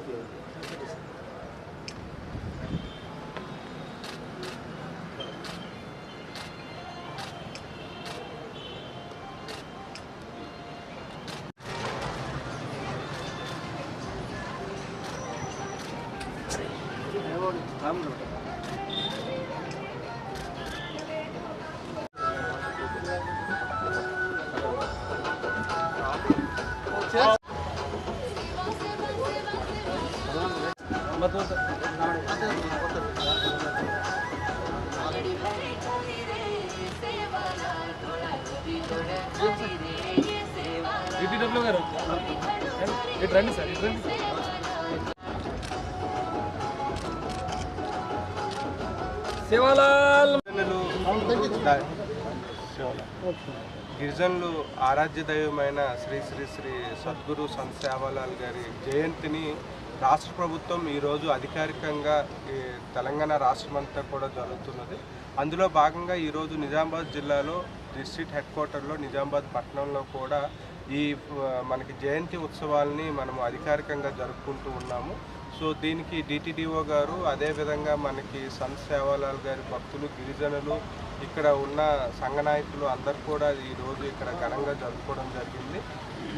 DPW గారు ఇటు రండి సార్, ఇటు రండి. గిరిజనులు ఆరాధ్య దైవమైన శ్రీ శ్రీ శ్రీ సద్గురు సంత్ సేవాలాల్ గారి జయంతిని రాష్ట్ర ప్రభుత్వం ఈరోజు అధికారికంగా తెలంగాణ రాష్ట్రమంతా కూడా జరుగుతున్నది. అందులో భాగంగా ఈరోజు నిజామాబాద్ జిల్లాలో డిస్ట్రిక్ట్ హెడ్ క్వార్టర్లో నిజామాబాద్ పట్టణంలో కూడా ఈ మనకి జయంతి ఉత్సవాల్ని మనము అధికారికంగా జరుపుకుంటూ ఉన్నాము. సో దీనికి డిటిడిఓ గారు, అదేవిధంగా మనకి సంత్ సేవాలాల్ గారి భక్తులు, గిరిజనులు, ఇక్కడ ఉన్న సంఘ నాయకులు అందరు కూడా ఈరోజు ఇక్కడ ఘనంగా జరుపుకోవడం జరిగింది.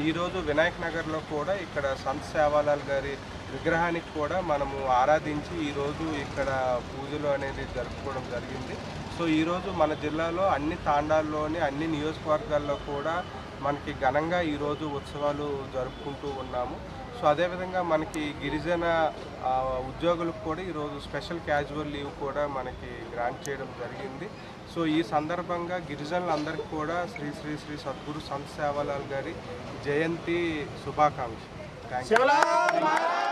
ఈరోజు వినాయక్ నగర్లో కూడా ఇక్కడ సంత్ సేవాలాల్ గారి విగ్రహానికి కూడా మనము ఆరాధించి ఈరోజు ఇక్కడ పూజలు అనేది జరుపుకోవడం జరిగింది. సో ఈరోజు మన జిల్లాలో అన్ని తాండాల్లోని అన్ని నియోజకవర్గాల్లో కూడా మనకి ఘనంగా ఈరోజు ఉత్సవాలు జరుపుకుంటూ ఉన్నాము. సో అదేవిధంగా మనకి గిరిజన ఉద్యోగులకు కూడా ఈరోజు స్పెషల్ క్యాజువల్ లీవ్ కూడా మనకి గ్రాంట్ చేయడం జరిగింది. సో ఈ సందర్భంగా గిరిజనులందరికీ కూడా శ్రీ శ్రీ శ్రీ సద్గురు సంత్ సేవాలాల్ గారి జయంతి శుభాకాంక్షలు. Thank you.